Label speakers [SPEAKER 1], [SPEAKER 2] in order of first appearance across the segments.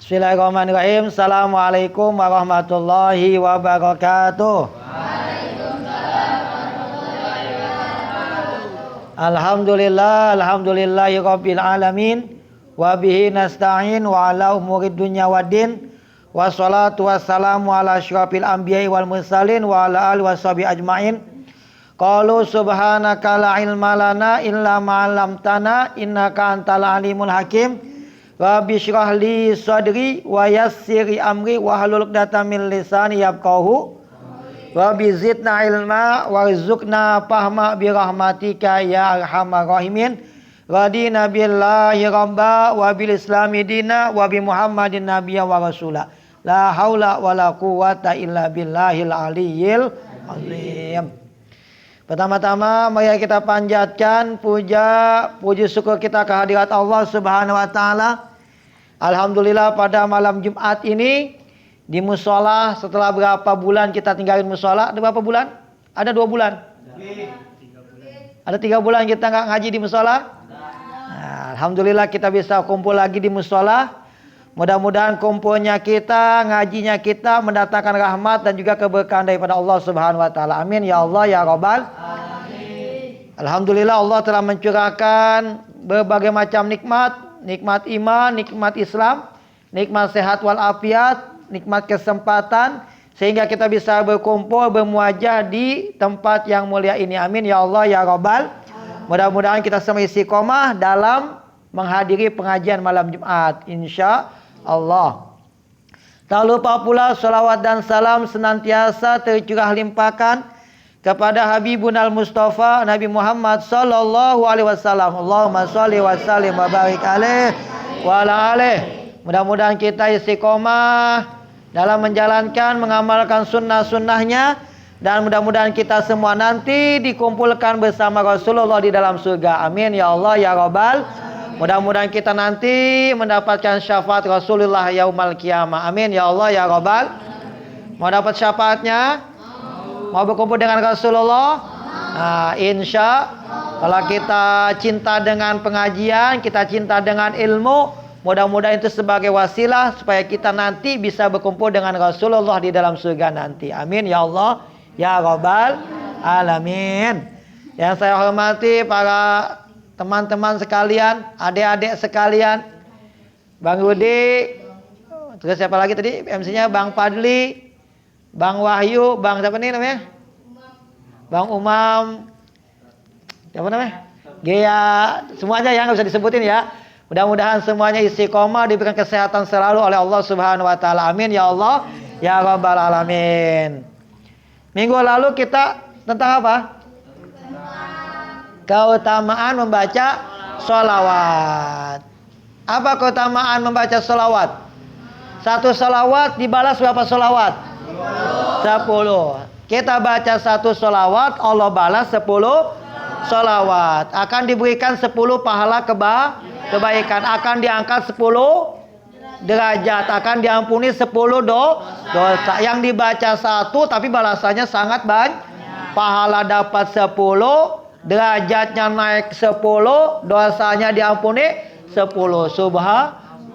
[SPEAKER 1] Bismillahirrahmanirrahim. Assalamualaikum warahmatullahi wabarakatuh. Alhamdulillahi rabbil alamin. Wa bihi nasta'in wa ala umurid dunya waddin. Wassalatu wassalamu ala asyrafil anbiya'i wal mursalin wa ala alihi washabihi ajmain. Qalu subhanaka la ilma lana illa ma 'allamtana innaka antal alimul hakim. Rabbi syrah li sadri wa yassiri amri wa hlul 'uqdatam min lisani yafqahu. Rabbi zidna ilma warzuqna fahma bi rahmatika ya arhamar rahimin. Radina billahi rabba wa bil islami dina wa bi muhammadin nabiyya wa rasula. La haula wala quwata illa billahil aliyyil azim. Pertama-tama mari kita panjatkan puji syukur kita kehadirat Allah Subhanahu wa taala. Alhamdulillah pada malam Jumat ini di musola setelah berapa bulan kita tinggalin musola? Ada berapa bulan? Ada 2 bulan. Ada 3 bulan kita nggak ngaji di musola. Nah, alhamdulillah kita bisa kumpul lagi di musola. Mudah-mudahan kumpulnya kita, ngajinya kita mendatangkan rahmat dan juga keberkahan daripada Allah Subhanahu wa taala. Amin ya Allah ya Rabbal alamin. Alhamdulillah Allah telah mencurahkan berbagai macam nikmat, nikmat iman, nikmat Islam, nikmat sehat wal afiat, nikmat kesempatan sehingga kita bisa berkumpul bermuajah di tempat yang mulia ini. Amin ya Allah ya Rabbal. Mudah-mudahan kita semua istiqomah dalam menghadiri pengajian malam Jumat insya Allah. Tak lupa pula salawat dan salam senantiasa tercurah limpahkan kepada Habibunal Mustafa Nabi Muhammad sallallahu alaihi wasallam. Allahumma shalli wa sallim wa barik alaihi wa ala alihi. Mudah-mudahan kita istiqomah dalam menjalankan mengamalkan sunnah-sunnahnya dan mudah-mudahan kita semua nanti dikumpulkan bersama Rasulullah di dalam surga. Amin ya Allah ya Rabbal. Mudah-mudahan kita nanti mendapatkan syafaat Rasulullah yaumal qiyamah. Amin ya Allah ya Rabbal. Mau dapat syafaatnya? Mau berkumpul dengan Rasulullah? Nah, insya kalau kita cinta dengan pengajian, kita cinta dengan ilmu, mudah-mudahan itu sebagai wasilah supaya kita nanti bisa berkumpul dengan Rasulullah di dalam surga nanti. Amin ya Allah ya Rabbal alamin. Yang saya hormati para teman-teman sekalian, adik-adik sekalian, Bang Rudi, terus siapa lagi tadi MC-nya, Bang Fadli, Bang Wahyu, Bang siapa nih namanya? Bang Umam, siapa namanya? Gea, semuanya ya nggak bisa disebutin ya. Mudah-mudahan semuanya istiqomah, diberikan kesehatan selalu oleh Allah Subhanahu wa taala. Amin ya Allah ya Rabbal alamin. Minggu lalu kita tentang apa? Keutamaan membaca sholawat. Apa keutamaan membaca sholawat? 1 sholawat dibalas berapa sholawat? 10. Kita baca 1 sholawat, Allah balas 10 sholawat. Akan diberikan 10 pahala kebaikan. Akan diangkat 10 derajat. Akan diampuni 10 dosa. Yang dibaca 1 tapi balasannya sangat banyak. Pahala dapat 10, derajatnya naik 10, dosanya diampuni 10.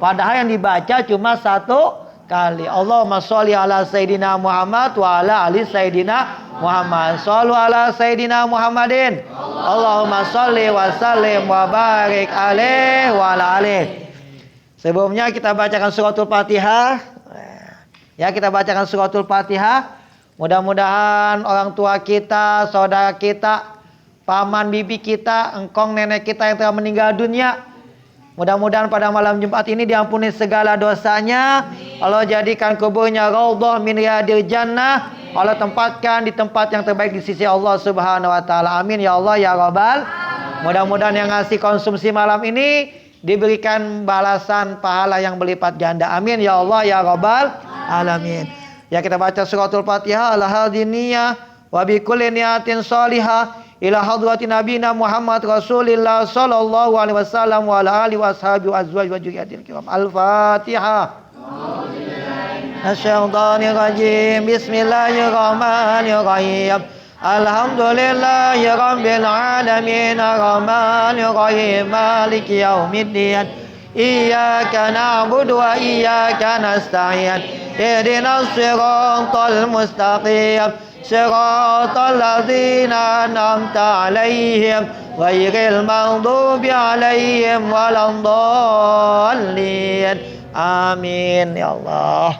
[SPEAKER 1] Padahal yang dibaca cuma 1 kali. Allahumma sholli ala Sayyidina Muhammad wa ala ali Sayyidina Muhammad. Shollu ala Sayyidina Muhammadin. Allahumma sholli wa sallim wa barik alaihi wa ala alihi. Sebelumnya kita bacakan suratul Fatihah. Ya, kita bacakan suratul Fatihah. Mudah-mudahan orang tua kita, saudara kita, paman bibi kita, engkong nenek kita yang telah meninggal dunia, mudah-mudahan pada malam Jumat ini diampuni segala dosanya. Allah jadikan kuburnya raudhah min riyadil jannah. Allah tempatkan di tempat yang terbaik di sisi Allah Subhanahu wa taala. Amin ya Allah ya Rabbal. Mudah-mudahan yang ngasih konsumsi malam ini diberikan balasan pahala yang berlipat ganda. Amin ya Allah ya Rabbal alamin. Ya, kita baca suratul Fatihah ala hadiniyah wa bi kulli niyatin shalihah ila hadrati nabiyina Muhammad Rasulillah sallallahu alaihi wasallam wa ala alihi washabihi azwaji wa dzurriyyatil kiram. Al-Fatihah. Asyhadunir rajim. Bismillahirrahmanirrahim. Alhamdulillahi rabbil alamin arrahmanir rahim maliki yaumiddin Iyyaka na'budu wa iyyaka nasta'in. Ihdinas siratal mustaqim. Siratal ladzina an'amta 'alaihim ghairil maghdubi 'alaihim waladdallin. Amin ya Allah.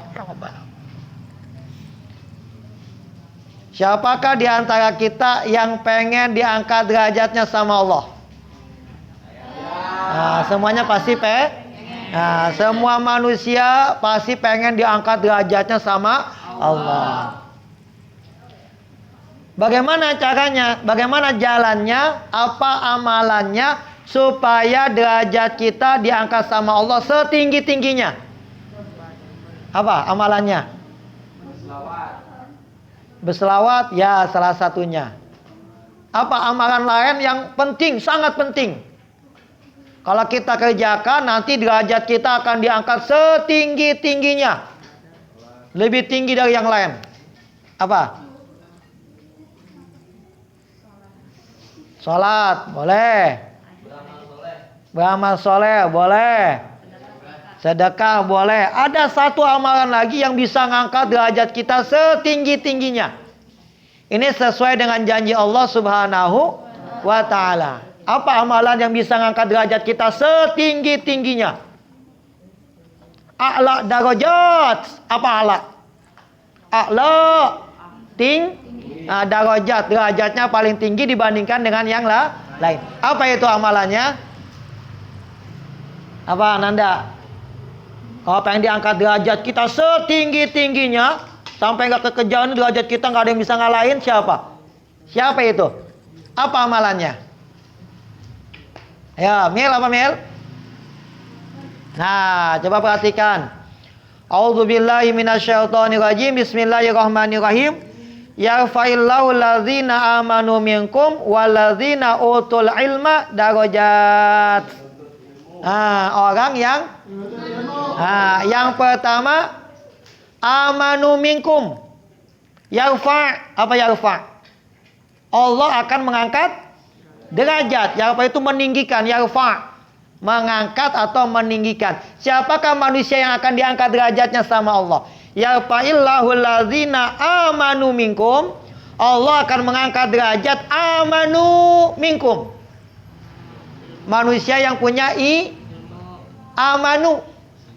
[SPEAKER 1] Siapakah di antara kita yang pengen diangkat derajatnya sama Allah? Nah, semuanya pasti Nah, semua manusia pasti pengen diangkat derajatnya sama Allah. Bagaimana caranya? Bagaimana jalannya? Apa amalannya supaya derajat kita diangkat sama Allah setinggi-tingginya? Apa amalannya? Berselawat, ya salah satunya. Apa amalan lain yang penting, sangat penting? Kalau kita kerjakan, nanti derajat kita akan diangkat setinggi-tingginya. Lebih tinggi dari yang lain. Apa? Salat, boleh. Beramal soleh, boleh. Sedekah, boleh. Ada satu amalan lagi yang bisa ngangkat derajat kita setinggi-tingginya. Ini sesuai dengan janji Allah Subhanahu wa ta'ala. Apa amalan yang bisa ngangkat derajat kita setinggi-tingginya? A'la darajat. Apa a'la? A'la Nah, darajat, derajatnya paling tinggi dibandingkan dengan yang lain. Apa itu amalannya? Apa Nanda? Kalau pengen diangkat derajat kita setinggi-tingginya, sampai nggak kekejaran derajat kita nggak ada yang bisa ngalahin, siapa? Siapa itu? Apa amalannya? Ya, Mil apa Mil? Nah, coba perhatikan. A'udzubillahi minasyaitonirrajim. Bismillahirrahmanirrahim. Yarfa'illahu alladzina amanu minkum walladzina utul ilma darajat. Nah, orang yang pertama amanu minkum. Yarfa', apa yarfa'? Allah akan mengangkat derajat. Yarfa itu meninggikan, yarfa' mengangkat atau meninggikan. Siapakah manusia yang akan diangkat derajatnya sama Allah? Yarfa'illahu alladzina amanu minkum. Allah akan mengangkat derajat amanu minkum. Manusia yang punya amanu.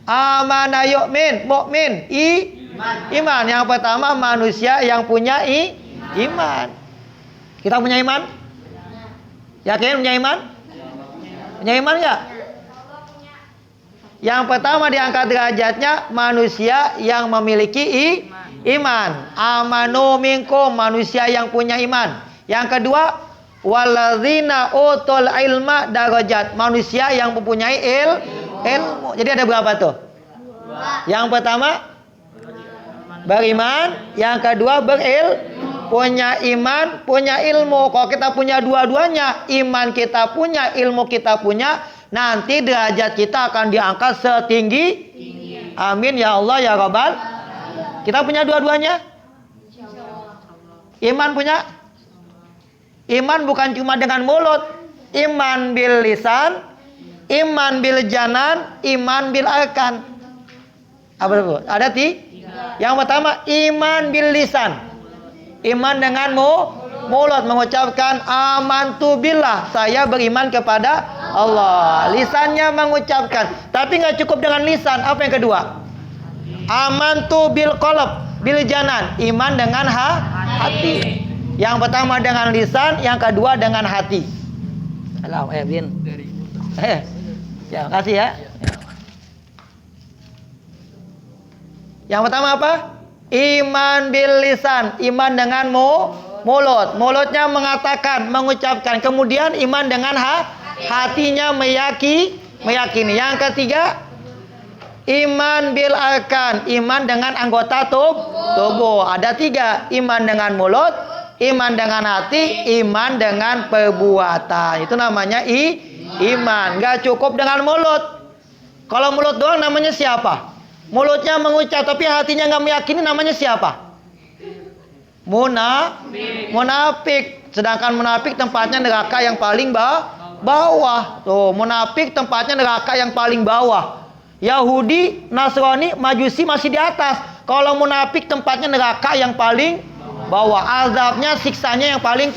[SPEAKER 1] Amana yu'min, mukmin, iman. Yang pertama manusia yang punya iman. Kita punya iman? Yakin punya iman? Punya iman enggak? Yang pertama diangkat derajatnya manusia yang memiliki iman. Amanu minkum, manusia yang punya iman. Yang kedua, walladzina utul ilma darajat, manusia yang mempunyai ilmu. Jadi ada berapa tuh? Yang pertama beriman, yang kedua punya iman, punya ilmu. Kalau kita punya dua-duanya, iman kita punya, ilmu kita punya, nanti derajat kita akan diangkat setinggi. Amin ya Allah ya Rabbal. Kita punya dua-duanya. Iman punya. Iman bukan cuma dengan mulut. Iman bil lisan, iman bil janan, iman bil arkan. Apa itu? Ada tiga. Yang pertama iman bil lisan. Iman dengan mulut, mengucapkan amantu billah, saya beriman kepada Allah. Lisannya mengucapkan, tapi nggak cukup dengan lisan. Apa yang kedua? Amantu bil qalb, bil janan, iman dengan hati. Yang pertama dengan lisan, yang kedua dengan hati. Salam Bin. Ya, makasih ya. Yang pertama apa? Iman bil lisan, iman dengan mulut. Mulutnya mengatakan, mengucapkan. Kemudian iman dengan hatinya meyakini. Yang ketiga, iman bil arkan, iman dengan anggota tubuh. Ada tiga, iman dengan mulut, iman dengan hati, iman dengan perbuatan. Itu namanya iman. Gak cukup dengan mulut. Kalau mulut doang namanya siapa? Mulutnya mengucap tapi hatinya nggak meyakini, namanya siapa? Munafik. Sedangkan munafik tempatnya neraka yang paling bawah. Tuh, munafik tempatnya neraka yang paling bawah. Yahudi, Nasrani, Majusi masih di atas. Kalau munafik tempatnya neraka yang paling bawah. Azabnya, siksanya yang paling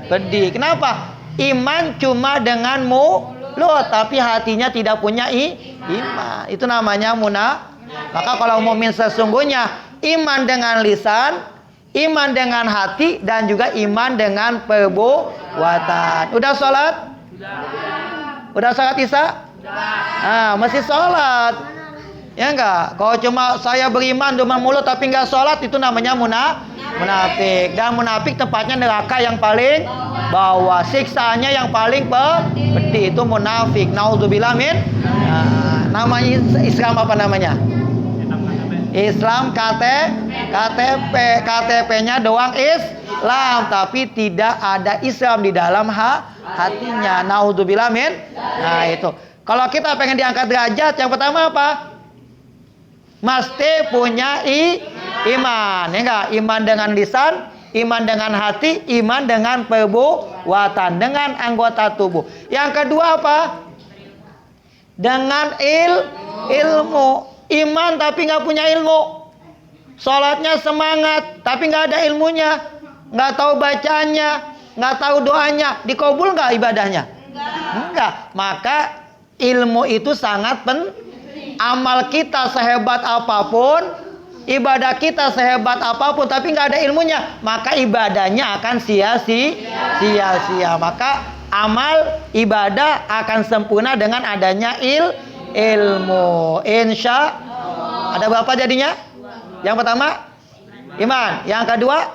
[SPEAKER 1] pedih. Kenapa? Iman cuma dengan mulut, tapi hatinya tidak punya iman. Itu namanya munafik. Maka kalau mukmin sesungguhnya iman dengan lisan, iman dengan hati, dan juga iman dengan perbuatan. Udah sholat? Udah sholat Isya? Masih sholat. Ya enggak? Kalau cuma saya beriman cuma mulut tapi enggak sholat, itu namanya munafik. Dan munafik tempatnya neraka yang paling bawah, siksaannya yang paling pedih. Itu munafik. Nauzubillah min. Namanya Islam apa namanya? Islam KTP-nya doang Islam, tapi tidak ada Islam di dalam hatinya. Nauzubillah min. Nah, itu. Kalau kita pengen diangkat derajat, yang pertama apa? Mesti punya iman, ya enggak? Iman dengan lisan, iman dengan hati, iman dengan perbuatan, dengan anggota tubuh. Yang kedua apa? Dengan ilmu. Iman tapi nggak punya ilmu. Sholatnya semangat tapi nggak ada ilmunya, nggak tahu bacanya, nggak tahu doanya, dikabul nggak ibadahnya? Enggak. Maka ilmu itu sangat penting. Amal kita sehebat apapun, ibadah kita sehebat apapun, tapi nggak ada ilmunya, maka ibadahnya akan sia-sia. Maka amal ibadah akan sempurna dengan adanya ilmu. Insya ada berapa jadinya? Yang pertama iman, yang kedua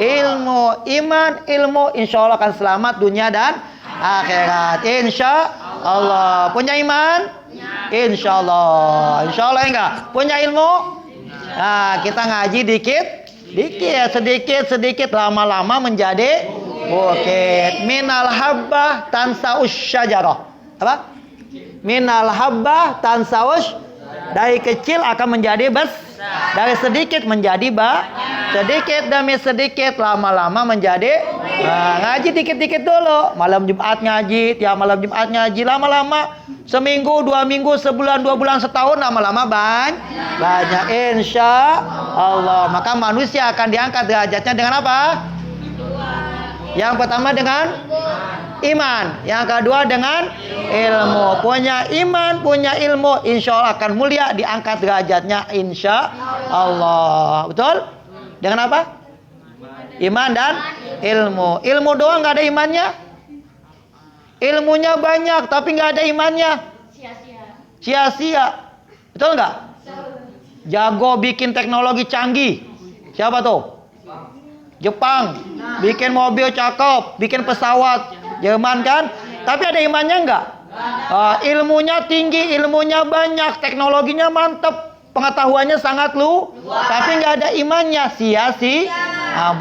[SPEAKER 1] ilmu. Iman, ilmu, insya Allah akan selamat dunia dan akhirat. Insya Allah. Punya iman? Insya Allah. Insya Allah enggak? Punya ilmu? Nah, kita ngaji sedikit, lama-lama menjadi bukit. Minal habbah tansa'us syajarah. Apa? Minal habbah tansa'us, dari kecil akan menjadi besar, dari sedikit menjadi sedikit demi sedikit, lama-lama menjadi ngaji dikit-dikit dulu. Malam Jumat ngaji, tiap malam Jumat ngaji, lama-lama seminggu, 2 minggu, sebulan, 2 bulan, setahun, lama-lama banyak. Insya Allah. Maka manusia akan diangkat derajatnya dengan apa? Yang pertama dengan iman, yang kedua dengan ilmu. Punya iman, punya ilmu, insya Allah akan mulia, diangkat derajatnya insya Allah. Betul? Dengan apa? Iman dan ilmu. Ilmu doang nggak ada imannya. Ilmunya banyak tapi nggak ada imannya. Sia-sia. Betul nggak? Jago bikin teknologi canggih. Siapa tuh? Jepang. Bikin mobil cakep, bikin pesawat. Jerman kan? Tapi ada imannya enggak? Ilmunya tinggi, ilmunya banyak, teknologinya mantep, pengetahuannya sangat tapi nggak ada imannya, sia-sia.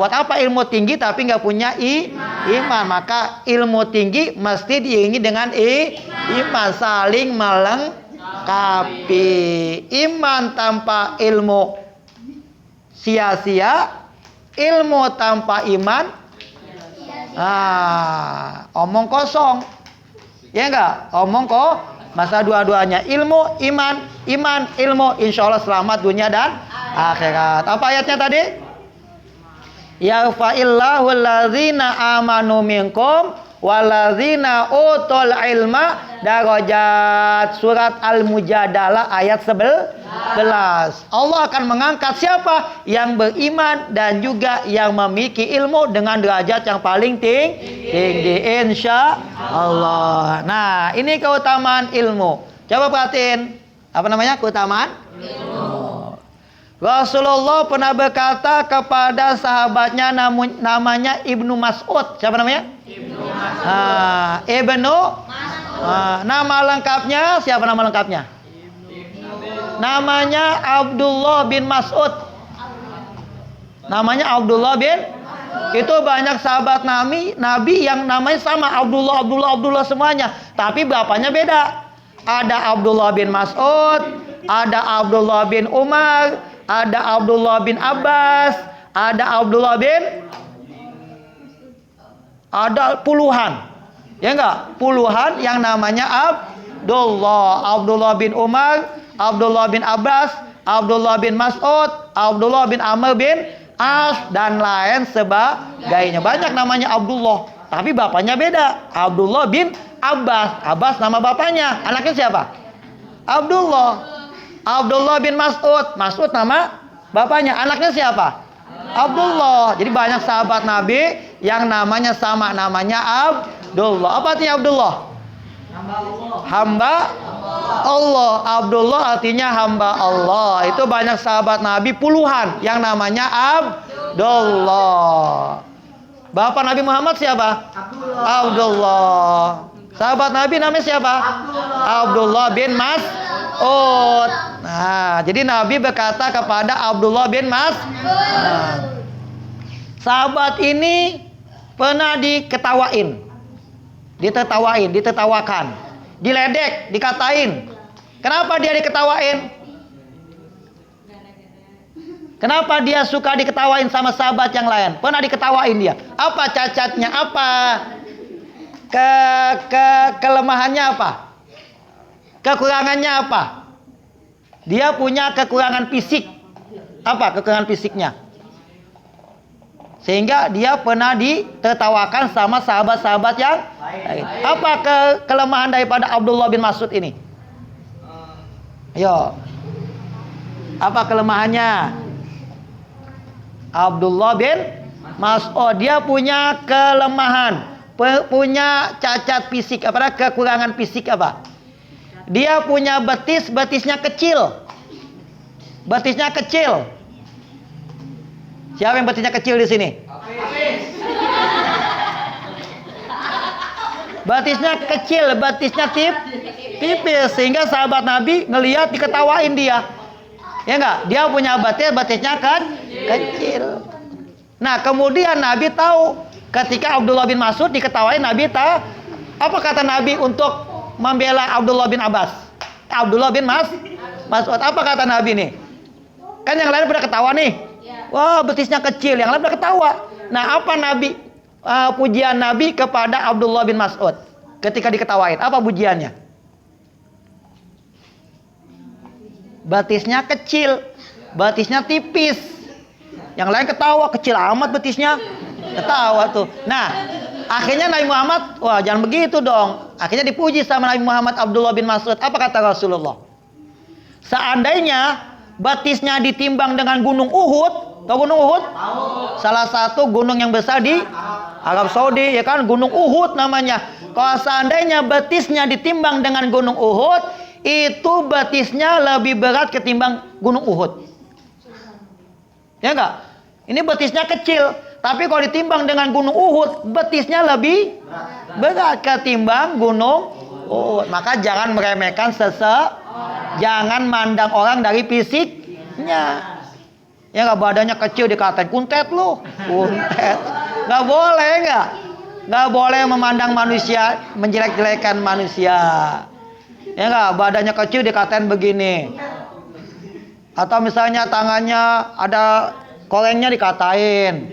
[SPEAKER 1] Buat apa ilmu tinggi tapi nggak punya iman? Maka ilmu tinggi mesti diiringi dengan iman, saling melengkapi. Iman tanpa ilmu sia-sia, ilmu tanpa iman omong kosong. Ya enggak? Omong kok. Masa dua-duanya ilmu, iman, ilmu, insya Allah selamat dunia dan akhirat. Apa ayatnya tadi? Yarfa'illahu allazina amanu minkum walazina utul ilma darajat. Surat Al-Mujadalah ayat 11. Allah akan mengangkat siapa? Yang beriman dan juga yang memiliki ilmu dengan derajat yang paling tinggi, insya Allah. Nah, ini keutamaan ilmu. Coba perhatiin, apa namanya keutamaan ilmu? Rasulullah pernah berkata kepada sahabatnya namanya Ibnu Mas'ud. Siapa namanya? Ibnu Mas'ud. Nama lengkapnya, siapa nama lengkapnya? Namanya Abdullah bin Mas'ud. Namanya Abdullah bin. Itu banyak sahabat Nabi yang namanya sama, Abdullah semuanya. Tapi bapaknya beda. Ada Abdullah bin Mas'ud, ada Abdullah bin Umar, ada Abdullah bin Abbas, ada Abdullah bin, ada puluhan. Ya enggak? Puluhan yang namanya Abdullah. Abdullah bin Umar, Abdullah bin Abbas, Abdullah bin Mas'ud, Abdullah bin Amr bin As, dan lain sebagainya. Banyak namanya Abdullah, tapi bapaknya beda. Abdullah bin Abbas. Abbas nama bapaknya. Anaknya siapa? Abdullah. Abdullah bin Mas'ud. Mas'ud nama bapaknya. Anaknya siapa? Abdullah. Jadi banyak sahabat Nabi yang namanya sama, namanya Abdullah. Apa artinya Abdullah? Hamba Allah. Abdullah artinya hamba Allah. Itu banyak sahabat Nabi puluhan yang namanya Abdullah. Bapak Nabi Muhammad siapa? Abdullah. Sahabat Nabi namanya siapa? Abdullah bin Mas'ud. Nah, jadi Nabi berkata kepada Abdullah bin Mas'ud, sahabat ini pernah diketawain, ditertawakan, diledek, dikatain. Kenapa dia diketawain? Kenapa dia suka diketawain sama sahabat yang lain? Pernah diketawain dia. Apa cacatnya? Apa kelemahannya? Apa kekurangannya? Apa? Dia punya kekurangan fisik. Apa kekurangan fisiknya? Sehingga dia pernah ditertawakan sama sahabat-sahabat yang lain. Apa kelemahan daripada Abdullah bin Mas'ud ini? Ayo. Apa kelemahannya? Abdullah bin Mas'ud, dia punya kelemahan, punya cacat fisik, apa kekurangan fisik apa? Dia punya betisnya kecil. Betisnya kecil. Siapa yang betisnya kecil di sini? Betisnya kecil, betisnya tipis, sehingga sahabat Nabi ngelihat diketawain dia. Ya enggak? Dia punya betisnya kecil. Nah, kemudian Nabi tahu ketika Abdullah bin Mas'ud diketawain, Nabi tahu apa kata Nabi untuk membela Abdullah bin Abbas. Abdullah bin Mas'ud, apa kata Nabi nih? Kan yang lain pada ketawa nih. Wah, betisnya kecil, yang lain pada ketawa. Nah, apa Nabi pujian Nabi kepada Abdullah bin Mas'ud ketika diketawain? Apa pujiannya? Betisnya kecil, betisnya tipis. Yang lain ketawa, kecil amat betisnya. Ketawa tuh. Nah, akhirnya Nabi Muhammad, wah jangan begitu dong. Akhirnya dipuji sama Nabi Muhammad Abdullah bin Mas'ud. Apa kata Rasulullah? Seandainya betisnya ditimbang dengan gunung Uhud. Tahu gunung Uhud? Salah satu gunung yang besar di Arab Saudi, ya kan? Gunung Uhud namanya. Kalau seandainya betisnya ditimbang dengan gunung Uhud, itu betisnya lebih berat ketimbang gunung Uhud. Ya enggak? Ini betisnya kecil, tapi kalau ditimbang dengan gunung Uhud, betisnya lebih berat ketimbang gunung Uhud. Maka jangan meremehkan jangan mandang orang dari fisiknya. Ya enggak, badannya kecil dikatain kuntet lu, kuntet. Enggak boleh, enggak? Enggak boleh memandang manusia, menjelek-jelekan manusia. Ya enggak, badannya kecil dikatain begini. Atau misalnya tangannya ada korengnya dikatain.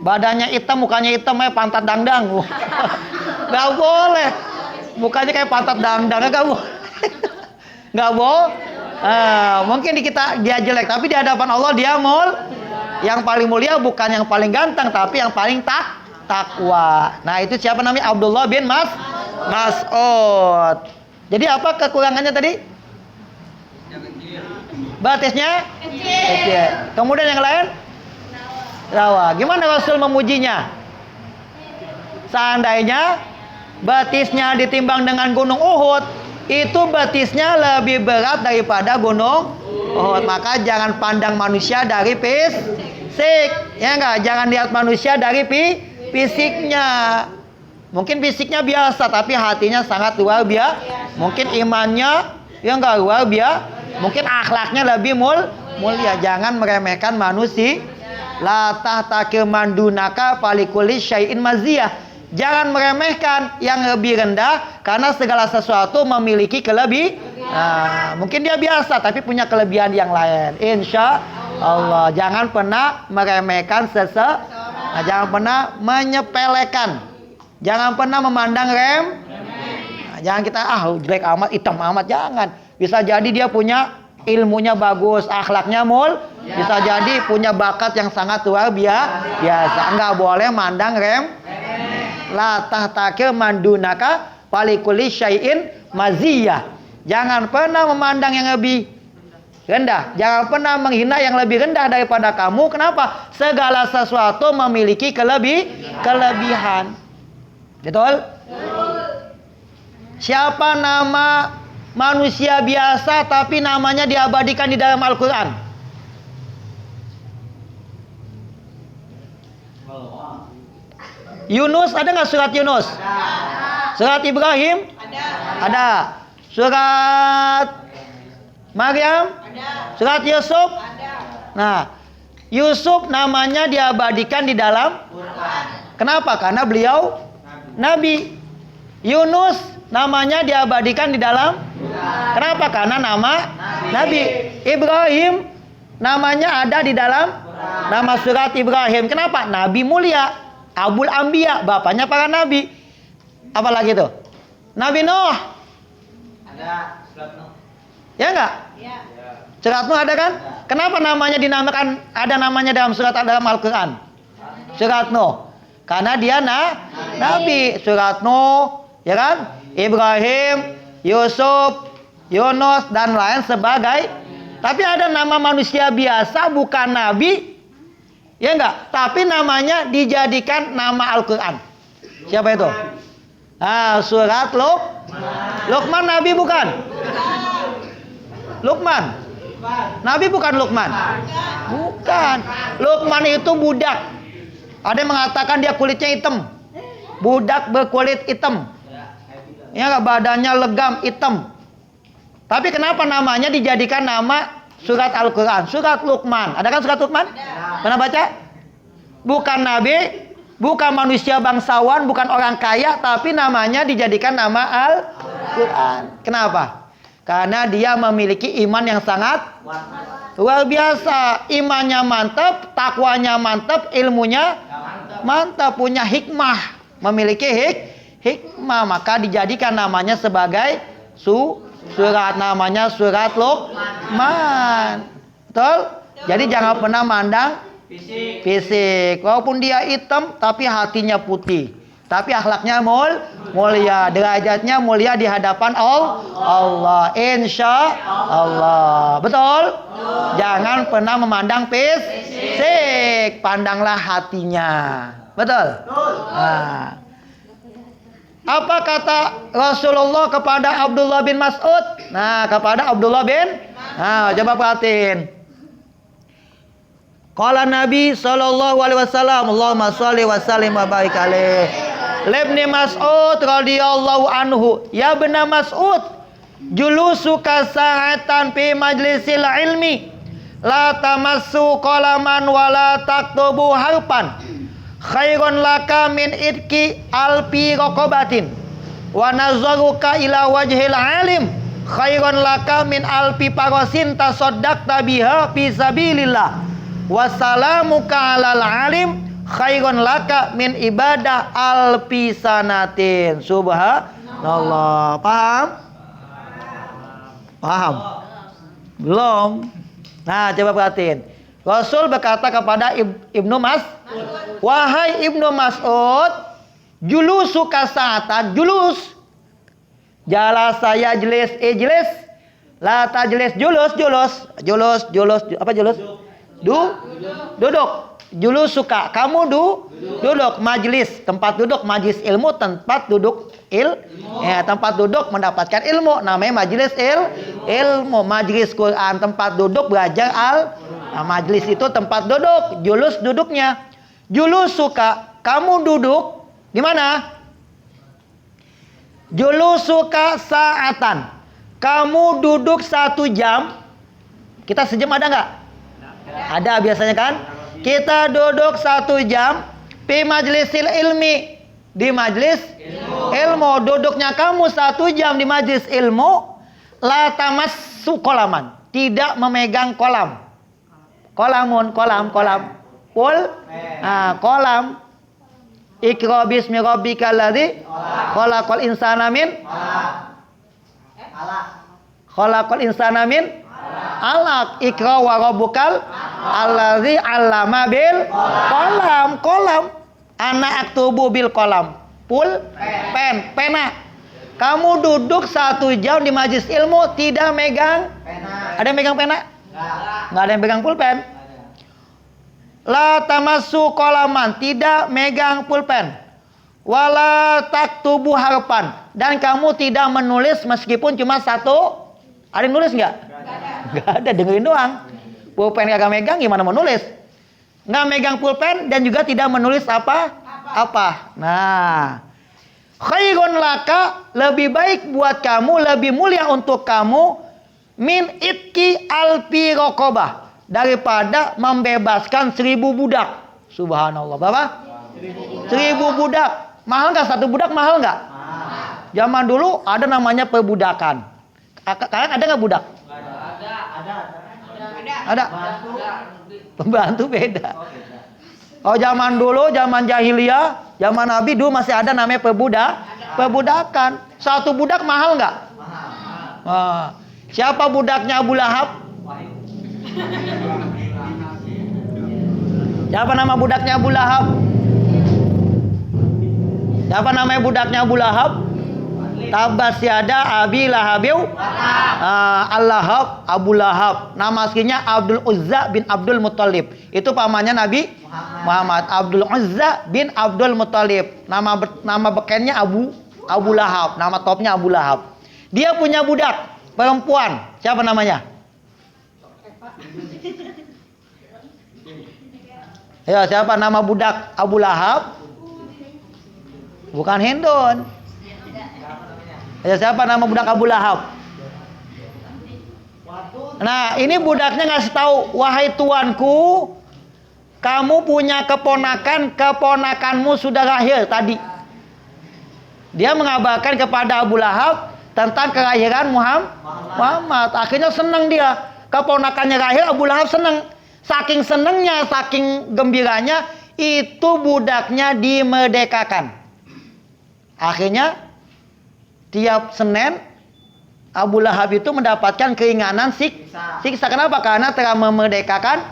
[SPEAKER 1] Badannya hitam, mukanya hitam, pantat dangdang. Enggak boleh. Mukanya kayak pantat dangdang, enggak boleh. Enggak boleh. Mungkin dia jelek, tapi di hadapan Allah dia yang paling mulia, bukan yang paling ganteng, tapi yang paling takwa. Nah, itu siapa namanya? Abdullah bin Mas'ud. Jadi apa kekurangannya tadi? Betisnya kecil. Kemudian yang lain? Rawa. Gimana Rasul memujinya? Seandainya betisnya ditimbang dengan gunung Uhud, itu betisnya lebih berat daripada gunung Uhud. Maka jangan pandang manusia dari fisik. Ya enggak? Jangan lihat manusia dari fisiknya. Mungkin fisiknya biasa, tapi hatinya sangat luar biasa. Mungkin imannya ya enggak luar biasa. Mungkin akhlaknya lebih mulia. Jangan meremehkan manusia. La tahtakir mandunaka falikuli syai'in maziyah. Jangan meremehkan yang lebih rendah, karena segala sesuatu memiliki kelebihan. Mungkin dia biasa tapi punya kelebihan yang lain. Insya Allah. Jangan pernah meremehkan jangan pernah menyepelekan Jangan pernah memandang Nah, jangan kita jelek amat, hitam amat, jangan. Bisa jadi dia punya ilmunya bagus, akhlaknya bisa jadi punya bakat yang sangat luar biasa. Enggak boleh mandang la tahtakir mandunaka falikuli syai'in maziyah. Jangan pernah memandang yang lebih rendah. Jangan pernah menghina yang lebih rendah daripada kamu. Kenapa? Segala sesuatu memiliki kelebihan. Betul? Siapa nama manusia biasa tapi namanya diabadikan di dalam Al-Quran? Yunus, ada nggak surat Yunus? Ada. Surat Ibrahim? Ada. Surat Maryam? Ada. Surat Yusuf? Ada. Nah, Yusuf namanya diabadikan di dalam Quran. Kenapa? Karena beliau Nabi. Yunus namanya diabadikan di dalam Quran. Kenapa? Karena nama Nabi. Ibrahim namanya ada di dalam Quran. Nama surat Ibrahim. Kenapa? Nabi mulia. Abul Anbiya, bapaknya para nabi. Apalagi tuh? Nabi Nuh. Ada surat Nuh. Ya enggak? Iya. Surat Nuh ada kan? Ya. Kenapa namanya dinamakan, ada namanya dalam surat dalam Al-Quran? Surat Nuh. Karena dia nabi. Surat Nuh, ya kan? Ibrahim, Yusuf, Yunus dan lain sebagai. Tapi ada nama manusia biasa bukan nabi. Ya enggak? Tapi namanya dijadikan nama Al-Quran. Siapa itu? Surat Luqman Nabi bukan? Luqman. Nabi bukan Luqman? Bukan. Luqman itu budak. Ada yang mengatakan dia kulitnya hitam. Budak berkulit hitam. Ya enggak? Badannya legam hitam. Tapi kenapa namanya dijadikan nama surat Al-Quran? Surat Luqman. Ada kan surat Luqman? Pernah baca? Bukan nabi, bukan manusia bangsawan, bukan orang kaya, tapi namanya dijadikan nama Al-Quran. Kenapa? Karena dia memiliki iman yang sangat luar biasa. Imannya mantap, takwanya mantap, ilmunya mantap, punya hikmah, memiliki hikmah, maka dijadikan namanya sebagai surat, namanya surat Luqman. Betul? Jadi jangan pernah mandang fisik. Walaupun dia hitam tapi hatinya putih. Tapi akhlaknya mulia, derajatnya mulia di hadapan Allah. Insya Allah. Betul? Jangan pernah memandang fisik, pandanglah hatinya. Betul? Nah. Apa kata Rasulullah kepada Abdullah bin Mas'ud? Nah, kepada Abdullah bin, coba perhatiin. Qala Nabi sallallahu alaihi wasallam, Allahumma shalli wa sallim wa barik alaihi. Ibnu Mas'ud radhiyallahu anhu, ya Ibnu Mas'ud, julusuka sa'atan fi majlisil ilmi, la tamassu qalaman wa la taktubu harfan, khairun laka min idki alfi raqabatin, wa nazaruka ila wajhil alim, khairun laka min alfi parasin tasaddaqta biha fi sabilillah. Wassalamuka alal alim khairun laka min ibadah alfi sanatin. Subhanallah. Paham? Paham? Belum? Nah, coba perhatiin. Rasul berkata kepada Ibnu Mas'ud, wahai Ibnu Mas'ud, julusuka sa'atan, julus. Jala saya jelis, ijlis. La tajlis, julus. Apa julus? Duduk. Julusuka, kamu duduk. Majlis, tempat duduk. Majlis ilmu, tempat duduk tempat duduk mendapatkan ilmu. Namanya majlis ilmu. Majlis Quran, tempat duduk belajar majlis itu tempat duduk. Julus, duduknya. Julusuka, kamu duduk di mana? Julusuka sa'atan, kamu duduk 1 jam. Kita sejam ada nggak? Ada biasanya kan? Kita duduk 1 jam fi majlisil ilmi, di majlis ilmu. Duduknya kamu 1 jam di majlis ilmu. La tamassu qalaman, tidak memegang kolam. Kolam. Kolam. Iqra bismi rabbikal ladzi khalaqal insana min khalaqal insana min alaq. Iqra wa rabbukal alladzi 'allama bil qalam. Ana aktubu bil qalam. Pen, pena. Kamu duduk 1 jam di majelis ilmu tidak megang pena. Ada yang megang pena? Enggak ada yang megang pulpen. La tamassu qalaman, tidak megang pulpen. Wala taktubu harfan, dan kamu tidak menulis meskipun cuma 1. Ada yang nulis enggak? Enggak ada, dengerin doang. Pulpen kagak megang, gimana mau nulis? Enggak megang pulpen dan juga tidak menulis apa. Nah, khairun laka, lebih baik buat kamu, lebih mulia untuk kamu, min itki alfi raqabah, daripada membebaskan 1000 budak. Subhanallah. Berapa? 1000 budak. Mahal nggak 1 budak? Mahal nggak? Zaman dulu ada namanya perbudakan. Kalian ada nggak budak? Ada. Pembantu beda. Oh, zaman dulu, zaman jahiliyah, zaman Nabi dulu masih ada namanya perbudakan. 1 budak mahal nggak? Siapa budaknya Abu Lahab? Siapa nama budaknya Abu Lahab? Siapa namanya budaknya Abu Lahab? Tabas yada Abi Lahabiu Al-Lahab, Abu Lahab. Nama aslinya Abdul Uzza bin Abdul Muttalib. Itu pamannya Nabi Muhammad. Abdul Uzza bin Abdul Muttalib. Nama bekennya Abu Lahab. Nama topnya Abu Lahab. Dia punya budak perempuan. Siapa namanya? Ya, siapa nama budak Abu Lahab? Bukan Hindun. Ya, siapa nama budak Abu Lahab? Nah, ini budaknya ngasih tahu, wahai tuanku, kamu punya keponakan, keponakanmu sudah lahir tadi. Dia mengabarkan kepada Abu Lahab tentang kelahiran Muhammad. Akhirnya senang dia. Keponakannya lahir, Abu Lahab senang. Saking senangnya, saking gembiranya, itu budaknya dimerdekakan. Akhirnya tiap Senin Abu Lahab itu mendapatkan keringanan siksa. Kenapa? Karena telah memerdekakan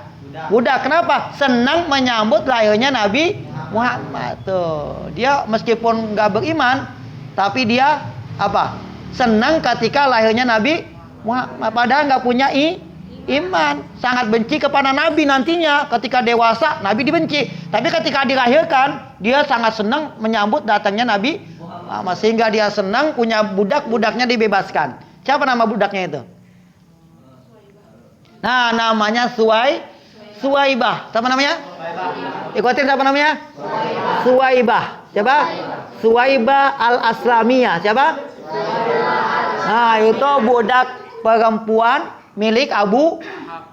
[SPEAKER 1] budak. Kenapa? Senang menyambut lahirnya Nabi Muhammad. Tuh, dia meskipun nggak beriman, tapi dia apa? Senang ketika lahirnya Nabi Muhammad. Padahal nggak punya iman, sangat benci kepada Nabi nantinya. Ketika dewasa, Nabi dibenci. Tapi ketika dilahirkan, dia sangat senang menyambut datangnya Nabi Muhammad. Sehingga dia senang punya budak, budaknya dibebaskan. Siapa nama budaknya itu? Nah, namanya Suwaibah. Siapa namanya? Ikutin, siapa namanya? Suwaibah. Siapa? Suwaibah al-Aslamiyah. Siapa? Nah, itu budak perempuan milik Abu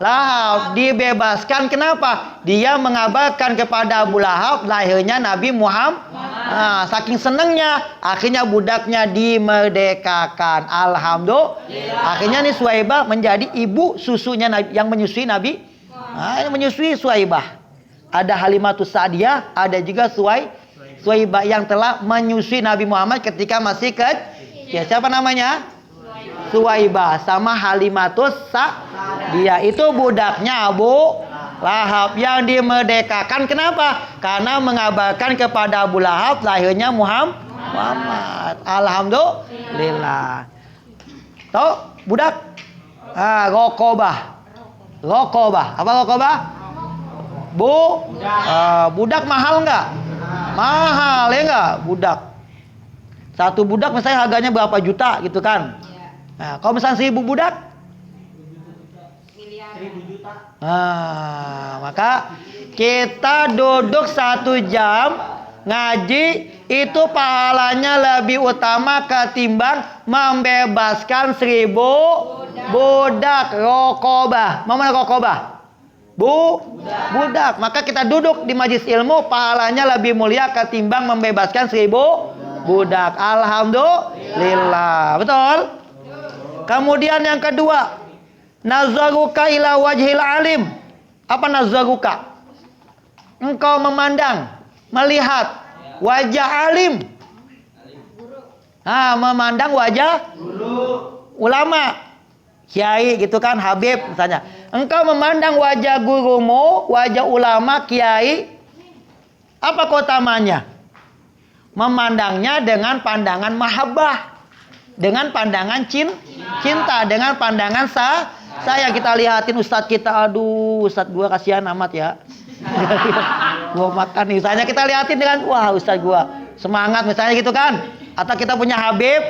[SPEAKER 1] Lahab. Dibebaskan. Kenapa? Dia mengabarkan kepada Abu Lahab lahirnya Nabi Muhammad. Nah, saking senangnya, akhirnya budaknya dimerdekakan. Alhamdulillah. Akhirnya nih Suwaibah menjadi ibu susunya yang menyusui Nabi. Nah, yang menyusui Suwaibah. Ada Halimatus Sa'diyah, ada juga Suwaibah yang telah menyusui Nabi Muhammad ketika masih kecil. Siapa namanya? Suwaibah sama Halimatus Sa'diyah. Itu budaknya Abu Lahab yang dimerdekakan. Kenapa? Karena mengabarkan kepada Abu Lahab lahirnya Muhammad. Alhamdulillah. Tahu budak? Raqabah. Apa Raqabah? Budak mahal nggak? Mahal ya nggak? Budak. Satu budak misalnya harganya berapa juta gitu kan? Nah, kalau misalnya 1000 budak, 1000 juta. Nah, maka kita duduk 1 jam ngaji itu pahalanya lebih utama ketimbang membebaskan 1000 budak. Raqabah. Mana raqabah? Budak. Maka kita duduk di majelis ilmu pahalanya lebih mulia ketimbang membebaskan 1000 budak. Alhamdulillah. Betul? Kemudian yang kedua, nazaruka ila wajhil alim. Apa nazaruka? Engkau memandang, melihat wajah alim. Memandang wajah ulama, kiai gitu kan, habib misalnya. Engkau memandang wajah gurumu, wajah ulama, kiai, apa keutamanya? Memandangnya dengan pandangan mahabbah, dengan pandangan cinta, dengan pandangan saya. Kita lihatin ustadz kita, aduh ustadz gua kasihan amat ya. Gua makan nih, misalnya kita lihatin dengan wah ustadz gua semangat misalnya gitu kan. Atau kita punya habib,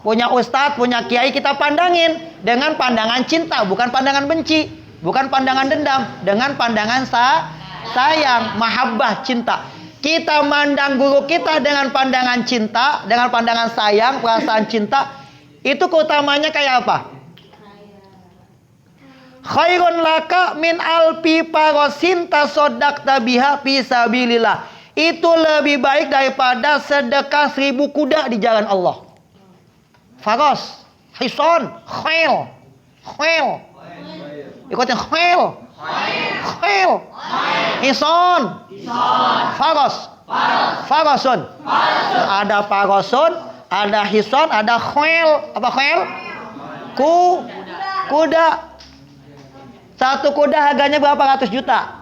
[SPEAKER 1] punya ustadz, punya kiai, kita pandangin dengan pandangan cinta, bukan pandangan benci, bukan pandangan dendam, dengan pandangan sayang, mahabbah, cinta. Kita mandang guru kita dengan pandangan cinta, dengan pandangan sayang, perasaan cinta. Itu keutamanya kayak apa? Khairun laka min alfi farasin tasaddaqta biha fi sabilillah. Itu lebih baik daripada sedekah 1000 kuda di jalan Allah. Faros, hison, khail. Ikutin khail. Hison. Farosun. Ada farosun, ada hison, ada khail. Apa khail? Kuda. Satu kuda harganya berapa ratus juta?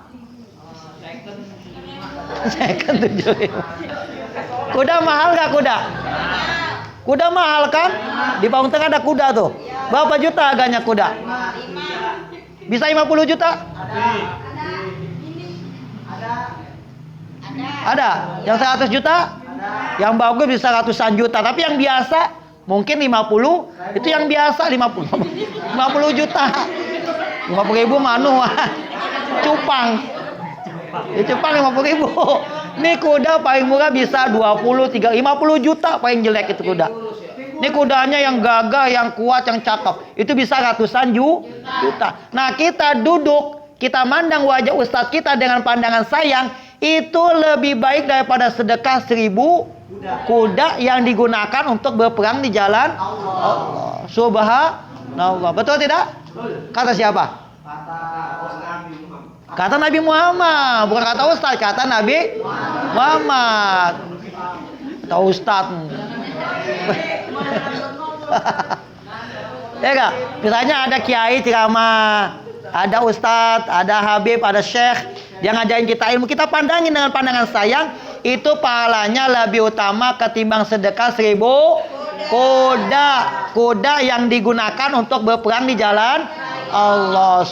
[SPEAKER 1] Second 75. Kuda mahal gak kuda? Kuda mahal kan? Di Pawang Tengah ada kuda tuh. Berapa juta harganya kuda? Bisa 50 juta? Ada. Yang 100 juta? Yang bagus bisa ratusan juta. Tapi yang biasa mungkin 50. Itu yang biasa 50 juta. 50.000 manu. Cupang. Cupang 50.000. Ini kuda paling murah bisa 20, 30, 50 juta paling jelek itu kuda. Ini kudanya yang gagah, yang kuat, yang cakep. Itu bisa ratusan juta. Nah, kita duduk, kita mandang wajah ustadz kita dengan pandangan sayang, itu lebih baik daripada sedekah 1000 kuda yang digunakan untuk berperang di jalan Allah. Subhanallah. Betul tidak? Kata siapa? Kata Nabi Muhammad, bukan kata Ustaz, kata Nabi Muhammad. Kata Ustaz. Ya enggak? Misalnya ada kiai ceramah, ada ustaz, ada habib, ada syekh, dia ngajarin kita ilmu, kita pandangin dengan pandangan sayang, itu pahalanya lebih utama ketimbang sedekah 1000 kuda yang digunakan untuk berperang di jalan Allah.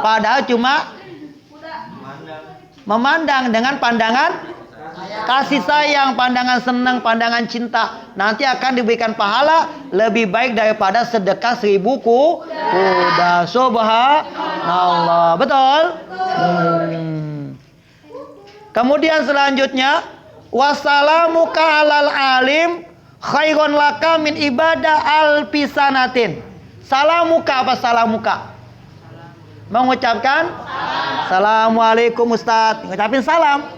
[SPEAKER 1] Padahal cuma memandang dengan pandangan kasih sayang, pandangan senang, pandangan cinta. Nanti akan diberikan pahala lebih baik daripada sedekah 1000 kuda. Subhanallah. Betul? Kemudian selanjutnya, wassalamuka alal alim khairun laka min ibadah alfisanatin. Salamuka apa salamuka? Mengucapkan Assalamualaikum Ustaz. Mengucapin salam.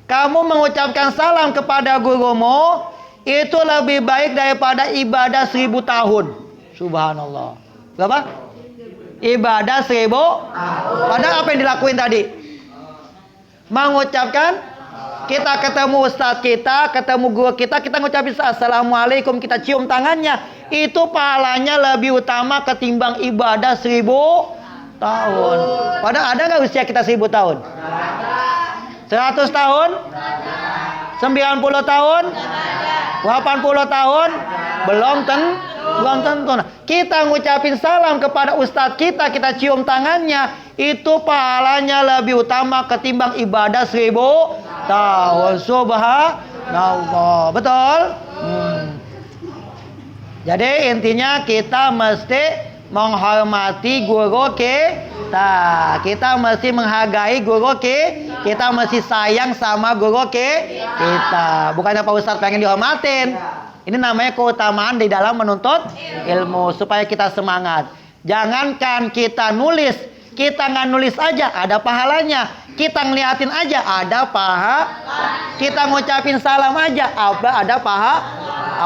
[SPEAKER 1] Kamu mengucapkan salam kepada gurumu, itu lebih baik daripada ibadah 1000 tahun. Subhanallah. Berapa? Ibadah 1000 tahun. Padahal apa yang dilakuin tadi? Mengucapkan, kita ketemu ustaz kita, ketemu guru kita ngucapin Assalamualaikum, kita cium tangannya. Itu pahalanya lebih utama ketimbang ibadah 1000 tahun. Padahal ada nggak usia kita 1000 tahun? 100 tahun? 90 tahun? 80 tahun? Belum tentu. Nah, kita ngucapin salam kepada ustadz kita cium tangannya, itu pahalanya lebih utama ketimbang ibadah 1000 tahun. Subhanallah. Betul? Jadi intinya kita mesti menghormati guru kita. Kita mesti menghargai guru kita. Mesti sayang sama guru kita. Bukannya Pak Ustadz pengen dihormatin. Ini namanya keutamaan di dalam menuntut ilmu, supaya kita semangat. Jangankan kita nulis, kita nggak nulis aja ada pahalanya. Kita ngeliatin aja ada paha. Kita ngucapin salam aja ada paha.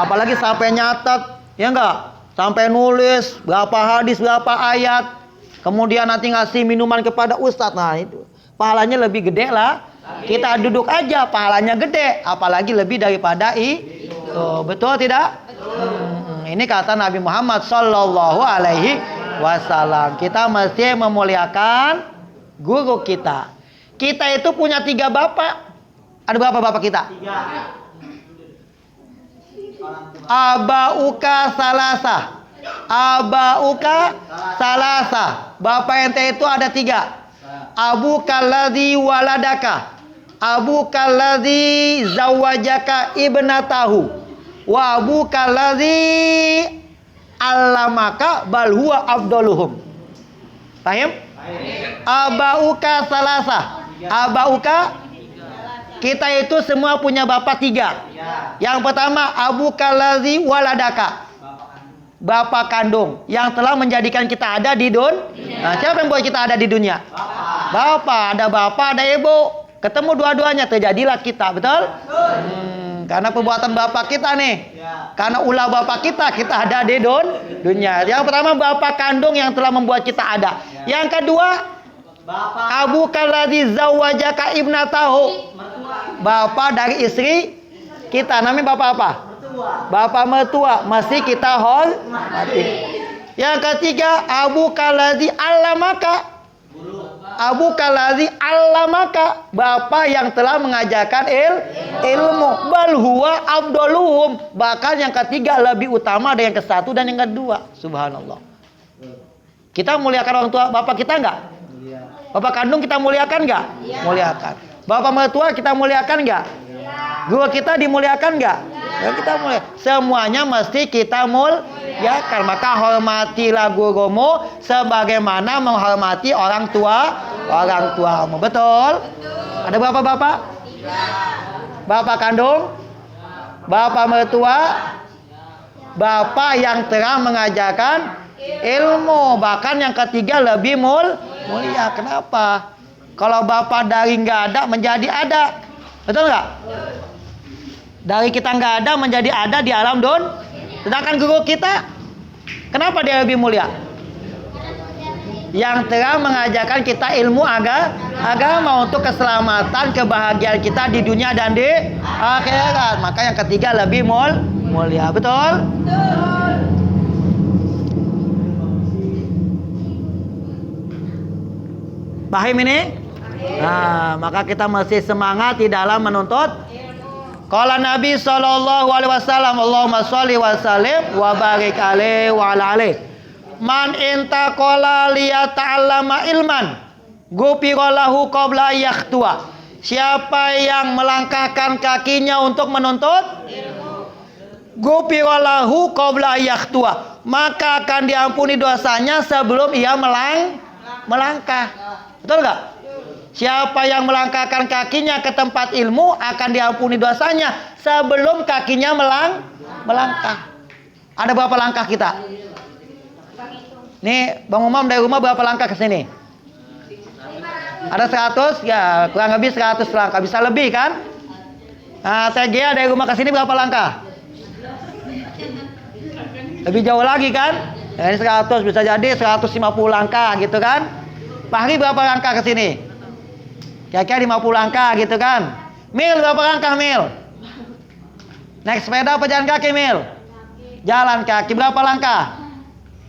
[SPEAKER 1] Apalagi sampai nyatet, ya enggak? Sampai nulis berapa hadis, berapa ayat. Kemudian nanti ngasih minuman kepada ustadz. Nah itu pahalanya lebih gede lah Kita duduk aja pahalanya gede, apalagi lebih daripada itu. Betul tidak? Ini kata Nabi Muhammad sallallahu alaihi wasallam. Kita mesti memuliakan guru kita. Kita itu punya 3 bapak. Ada berapa bapak kita? 3. Abauka salasa. Abauka salasa. Bapak ente itu ada 3. Abu kalladzi waladaka. Abu kalladzi zawajaka ibnatahu. Wa abu kalladzi allamaka bal huwa afdaluhum. Paham? Abauka salasa. Abauka, kita itu semua punya bapak 3. Yang pertama Abu kalladzi waladaka. Bapak kandung yang telah menjadikan kita ada di dunia. Nah, siapa yang buat kita ada di dunia? Bapak. Ada bapak, ada ibu. Ketemu dua-duanya terjadilah kita, betul? Karena perbuatan bapak kita nih. Karena ulah bapak kita ada di dunia. Yang pertama bapak kandung yang telah membuat kita ada. Yang kedua Abu kalladzi zawajaka ibnatahu. Bapak dari istri kita. Namanya bapak apa? Bapak mertua. Mesti kita hormati. Yang ketiga Abu kalladzi allamaka. Abu kalladzi allamaka. Bapak yang telah mengajarkan ilmu. Bal huwa afdaluhum. Bahkan yang ketiga lebih utama dari yang ke-1 dan yang kedua. Subhanallah. Kita muliakan orang tua bapak kita enggak? Bapak kandung kita muliakan enggak? Muliakan. Bapak mertua kita muliakan enggak? Guru kita dimuliakan enggak? Ya, kita mulia. Semuanya mesti kita muliakan. Maka hormatilah gurumu sebagaimana menghormati orang tuamu. Betul? Ada berapa bapak? 3. Bapak kandung, bapak mertua, bapak yang telah mengajarkan ilmu. Bahkan yang ketiga lebih mulia. Kenapa? Kalau bapak dari nggak ada menjadi ada. Betul nggak? Dari kita nggak ada menjadi ada di alam sedangkan guru kita, kenapa dia lebih mulia? Yang telah mengajarkan kita ilmu agama untuk keselamatan, kebahagiaan kita di dunia dan di akhirat. Maka yang ketiga lebih mulia. Betul? Paham ini? Nah, maka kita mesti semangat di dalam menuntut. Qala Nabi sallallahu alaihi wasallam, Allahumma shalli wa sallim wa barik alaihi wa ala alihi. Man intaqala liyata'allama ilman, ghufira lahu qabla yakhtua. Siapa yang melangkahkan kakinya untuk menuntut ilmu, ghufira lahu qabla yakhtua, maka akan diampuni dosanya sebelum ia melangkah. Betul enggak? Siapa yang melangkahkan kakinya ke tempat ilmu akan diampuni dosanya sebelum kakinya melangkah. Ada berapa langkah kita? Nih, Bang Umam dari rumah berapa langkah ke sini? Ada 100? Ya, kurang lebih 100 langkah. Bisa lebih kan? Nah, TGA dari rumah ke sini berapa langkah? Lebih jauh lagi kan? Ya, ini 100, bisa jadi 150 langkah gitu kan? Fahri berapa langkah ke sini? Kira-kira 50 langkah gitu kan? Mil berapa langkah Mil? Naik sepeda apa jalan kaki Mil? Jalan kaki. Berapa langkah?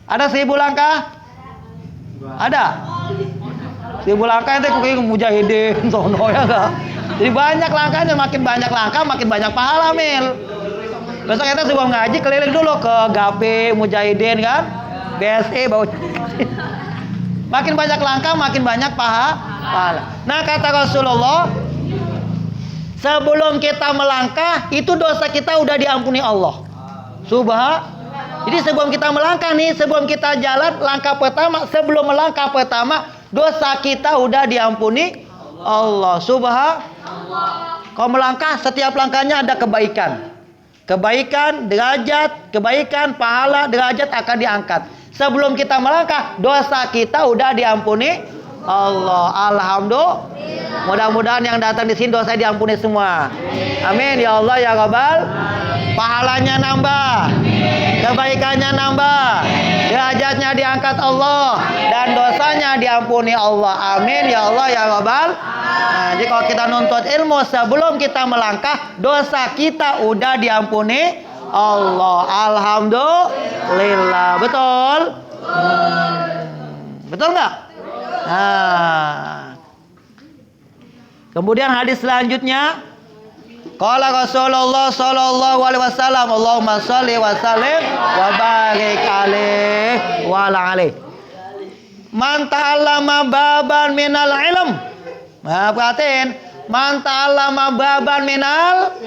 [SPEAKER 1] Ada 1000 langkah? Ada? 1000 langkah itu kayak mujahidin sono ya enggak? Jadi banyak langkahnya, makin banyak langkah makin banyak pahala Mil. Besok kita sebelum ngaji keliling dulu ke Gapi, Mujahidin kan? BSE bawa. Makin banyak langkah makin banyak pahala. Nah, kata Rasulullah, sebelum kita melangkah itu dosa kita udah diampuni Allah. Jadi sebelum kita melangkah nih, sebelum kita jalan langkah pertama, sebelum melangkah pertama, dosa kita udah diampuni Allah. Kalau melangkah setiap langkahnya ada kebaikan. Kebaikan, derajat, kebaikan, pahala, derajat akan diangkat. Sebelum kita melangkah, dosa kita udah diampuni Allah. Alhamdulillah. Mudah-mudahan yang datang di sini dosa diampuni semua. Amin ya Allah ya Rabbal. Pahalanya nambah, kebaikannya nambah, derajatnya diangkat Allah, dan dosanya diampuni Allah. Amin ya Allah ya Rabbal. Nah, jadi kalau kita nuntut ilmu sebelum kita melangkah, dosa kita udah diampuni Allah. Alhamdulillah. Betul? Betul nggak? Nah. Kemudian hadis selanjutnya, qala Rasulullah sallallahu alaihi wasallam, Allahumma shalli wa sallim wa barik alaihi wa ala alaihi. Man ta'allama baban minal ilm. Nah, perhatiin, man ta'allama baban minal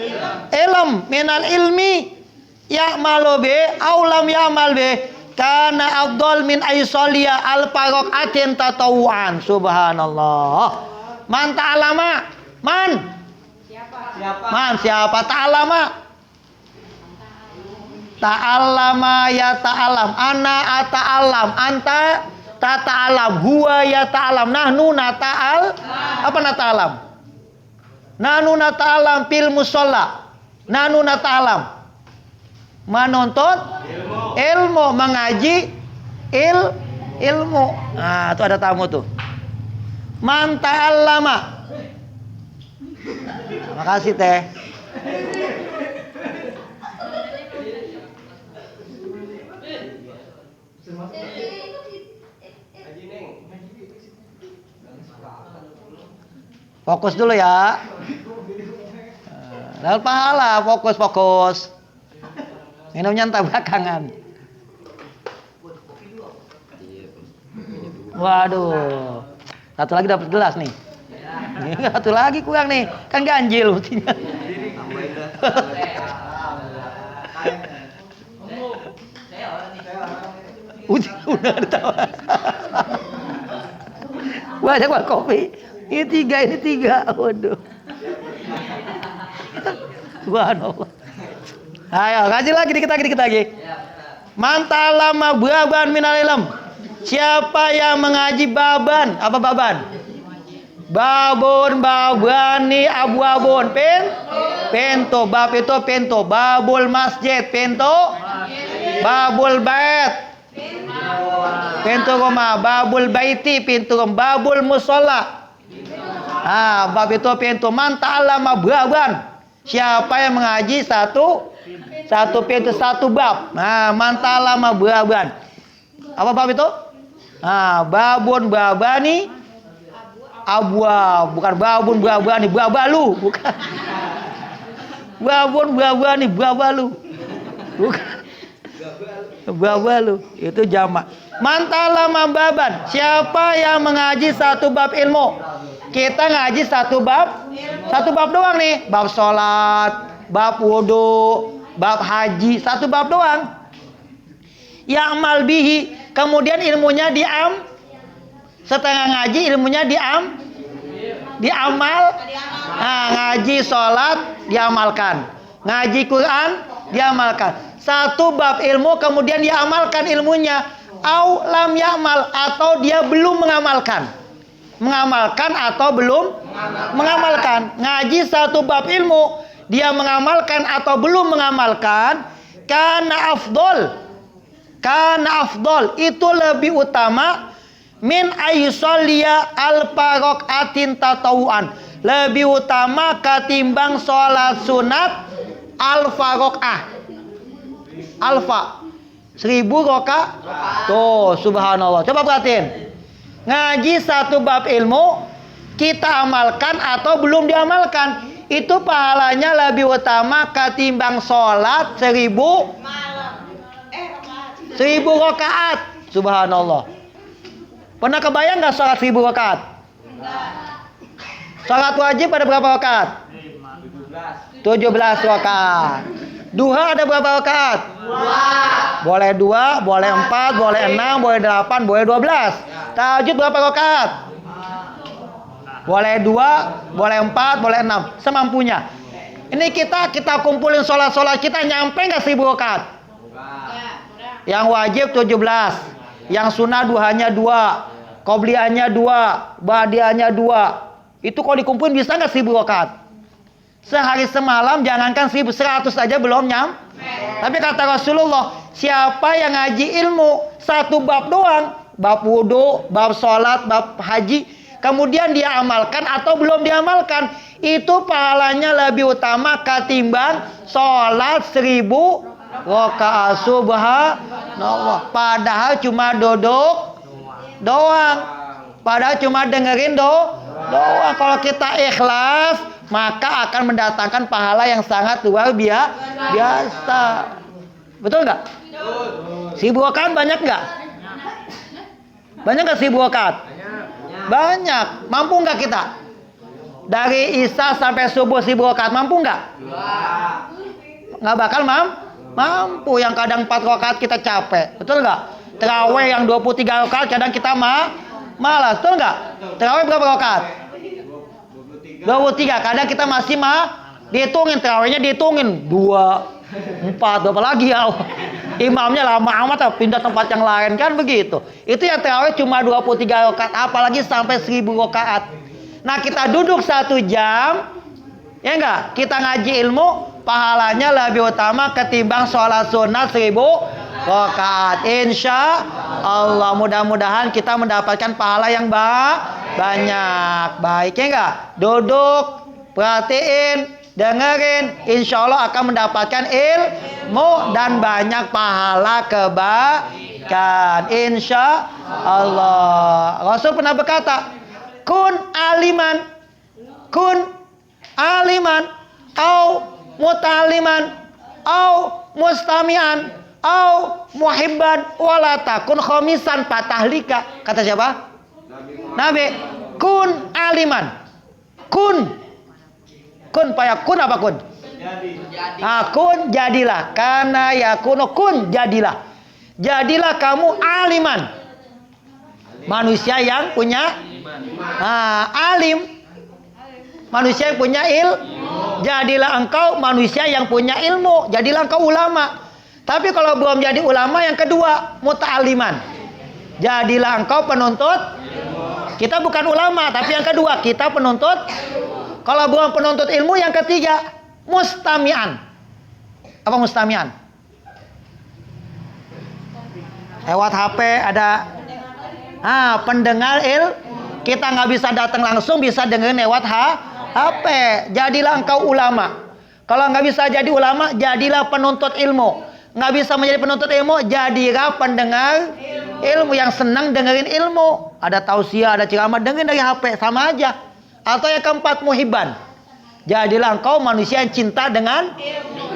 [SPEAKER 1] ilm, minal ilmi ya'malu bi aw lam ya'mal bi kana afdal min aysaliya al-faraqatin tatawuan. Subhanallah. Man ta'allama, man siapa ta'allama? Ta'allama ya ta'allam, ana ata'allam, anta tata'allam, huwa ya ta'allam, nahnu nata'al. Apa nata'allam? Nahnu nata'allam fil musalla. Nahnu nata'allam, menuntut ilmu, mengaji ilmu. Nah, itu ada tamu tuh. Man ta'allama. Makasih teh. Fokus dulu ya. Dapat pahala, fokus. Minumnya entah belakangan. Waduh. Satu lagi dapat gelas nih. Satu lagi kurang nih. Kan ganjil mestinya. Udah ditawar. Banyak banget kopi. Ini tiga. Waduh. Subhanallah. Ayo, ngaji lagi dikit lagi. Mantalama baban minal ilm. Siapa yang mengaji baban? Apa baban? Babun, babani, abu-abun. Pintu. Bab itu pintu. Babul masjid. Pintu. Babul bait. Pintu rumah. Babul baiti. Pintu rumah. Babul musola. Bab itu pintu. Man ta'allama baban. Siapa yang mengaji satu pintu, satu bab. Man ta'allama baban. Apa bab itu? Babun babani abwa, bukan babun babani babalu, bukan. Babun babani babalu, bukan. Babalu itu jamak. Mantalama baban. Siapa yang mengaji satu bab ilmu? Kita ngaji satu bab doang nih. Bab sholat, bab wudu, bab haji, satu bab doang. Ya'mal bihi, kemudian ilmunya setengah ngaji ilmunya diamal. Ngaji sholat diamalkan, ngaji Quran diamalkan. Satu bab ilmu kemudian diamalkan ilmunya. Au lam ya'mal, atau dia belum mengamalkan atau belum mengamalkan. Ngaji satu bab ilmu, dia mengamalkan atau belum mengamalkan, kana afdol, itu lebih utama min ayyusalliya al-faraqatin tatawuan, lebih utama ketimbang sholat sunat al-faraqah. Alfa 1000 rakaat. Tuh, subhanallah. Coba perhatiin. Ngaji satu bab ilmu, kita amalkan atau belum diamalkan, itu pahalanya lebih utama ketimbang sholat 1000 rakaat. Subhanallah. Pernah kebayang nggak sholat 1000 rakaat? Sholat wajib ada berapa rakaat? 17 rakaat. Duha ada berapa rakaat? 2. Boleh 2, boleh 4, boleh 6, boleh 8, boleh 12. Tahajud berapa rakaat? Boleh 2, boleh 4, boleh 6, semampunya. Ini kita kumpulin sholat kita, nyampe nggak 1000 rakaat? Yang wajib 17, yang sunnah duhanya 2, qobliyahnya 2, ba'diyahnya 2. Itu kalau dikumpulin bisa nggak 1000 rakaat? Sehari semalam jangankan 1.100 aja belum nyampe. Tapi kata Rasulullah, siapa yang ngaji ilmu satu bab doang, bab wudu, bab sholat, bab haji, kemudian dia amalkan atau belum diamalkan, itu pahalanya lebih utama ketimbang sholat 1000 rakaat subhanallah. Padahal cuma duduk doang. Padahal cuma dengerin doang. Kalau kita ikhlas, maka akan mendatangkan pahala yang sangat luar biasa. Betul nggak? 1000 rakaat banyak nggak? Banyak nggak 1000 rakaat? Banyak. Mampu nggak kita? Dari Isya sampai subuh 1000 rakaat mampu nggak? Nggak bakal mampu. Yang kadang 4 rakaat kita capek. Betul nggak? Tarawih yang 23 rakaat kadang kita malas. Betul nggak? Tarawih berapa rakaat? 23. Kadang kita masih dihitungin, tarawihnya dihitungin 2, 4, berapa lagi ya? Imamnya lama amat, pindah tempat yang lain kan begitu. Itu yang tarawih cuma 23 rakaat, apalagi sampai 1000 rakaat. Nah, kita duduk 1 jam, ya enggak? Kita ngaji ilmu, pahalanya lebih utama ketimbang sholat sunat 1000 rakaat. Insya Allah, mudah-mudahan kita mendapatkan pahala yang banyak. Baik ya enggak? Duduk, perhatiin, dengerin, insya Allah akan mendapatkan ilmu dan banyak pahala kebaikan. Insya Allah. Rasul pernah berkata, kun aliman au mutaliman au mustamian au muhibban wala takun khamisan patahlika. Kata siapa? Nabi. Kun aliman. Kun payakun apa kun? Kun jadilah. Karena yakunu kun jadilah. Jadilah kamu aliman. Manusia yang punya alim. Manusia yang punya jadilah engkau manusia yang punya ilmu. Jadilah engkau ulama. Tapi kalau belum jadi ulama, yang kedua muta'aliman. Jadilah engkau penuntut. Kita bukan ulama, tapi yang kedua kita penuntut. Kalau belum penuntut ilmu, yang ketiga mustami'an. Apa mustami'an? Lewat HP ada pendengar kita nggak bisa datang langsung, bisa dengerin lewat HP. Jadilah engkau ulama. Kalau nggak bisa jadi ulama, jadilah penuntut ilmu. Nggak bisa menjadi penuntut ilmu, jadilah pendengar ilmu yang senang dengerin ilmu. Ada tausiah, ada ceramah, dengerin dari HP, sama aja. Atau yang keempat, muhibban. Jadilah engkau manusia yang cinta dengan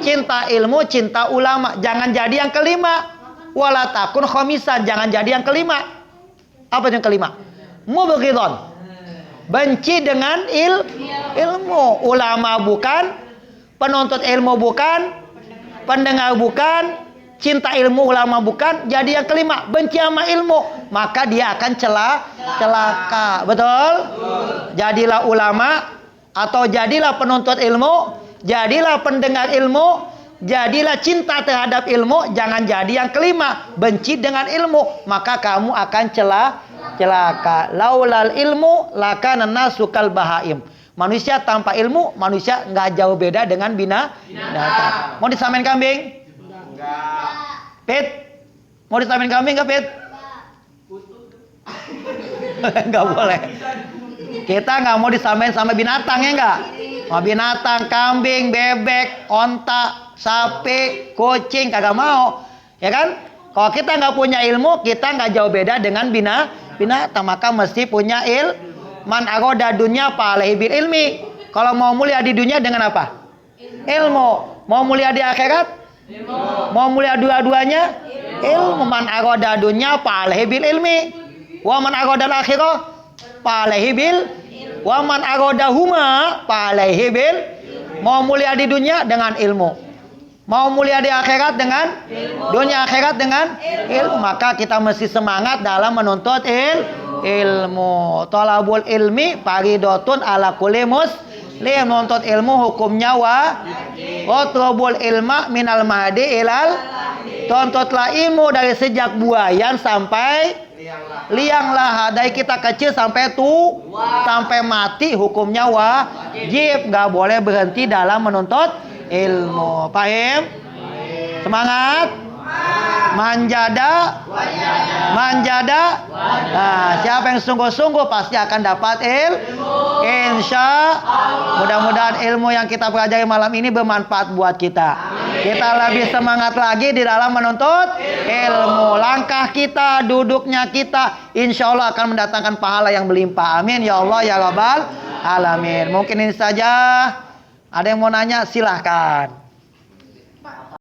[SPEAKER 1] cinta ilmu, cinta ulama. Jangan jadi yang kelima. Wala takun khamisan, jangan jadi yang kelima. Apa yang kelima? Mubghidon. Benci dengan ilmu. Ulama bukan, penuntut ilmu bukan, pendengar bukan, cinta ilmu ulama bukan. Jadi yang kelima, benci sama ilmu, maka dia akan celaka. Betul? Jadilah ulama atau jadilah penuntut ilmu, jadilah pendengar ilmu, jadilah cinta terhadap ilmu. Jangan jadi yang kelima, benci dengan ilmu, maka kamu akan celaka. Laulal ilmu lakana nasu kal bahaim. Manusia tanpa ilmu, manusia nggak jauh beda dengan binatang. Mau disamain kambing? Enggak. Pit? Mau disamain kambing nggak, Pit? Nggak boleh. Kita nggak mau disamain sama binatang, ya nggak? Mau binatang, kambing, bebek, onta, sapi, kucing, kagak mau. Ya kan? Kalau kita nggak punya ilmu, kita nggak jauh beda dengan binatang. Maka mesti punya Man agoda dunya fa'alaihi bil ilmi. Kalau mau mulia di dunia dengan apa? Ilmu. Mau mulia di akhirat? Ilmu. Mau mulia dua-duanya? Ilmu. Man agoda dunya fa'alaihi bil ilmi. Wa man agoda akhirah fa'alaihi bil. Wa man agoda huma fa'alaihi bil. Mau mulia di dunia dengan ilmu. Mau mulia di akhirat dengan dunia akhirat dengan ilmu. Maka kita mesti semangat dalam menuntut ilmu. Thalabul ilmi faridotun ala kulli muslim. Menuntut ilmu hukumnya watlubul ilma minal mahdi ilal. Tuntutlah ilmu dari sejak buayan sampai lianglah. Dari kita kecil sampai sampai mati hukumnya wajib, nggak boleh berhenti dalam menuntut ilmu. Paham? Semangat. Manjada. Nah, siapa yang sungguh-sungguh pasti akan dapat insya Allah. Mudah-mudahan ilmu yang kita pelajari malam ini bermanfaat buat kita. Kita lebih semangat lagi di dalam menuntut ilmu. Langkah kita, duduknya kita, insya Allah akan mendatangkan pahala yang berlimpah. Amin ya Allah ya Rabbal alamin. Mungkin ini saja. Ada yang mau nanya? Silahkan.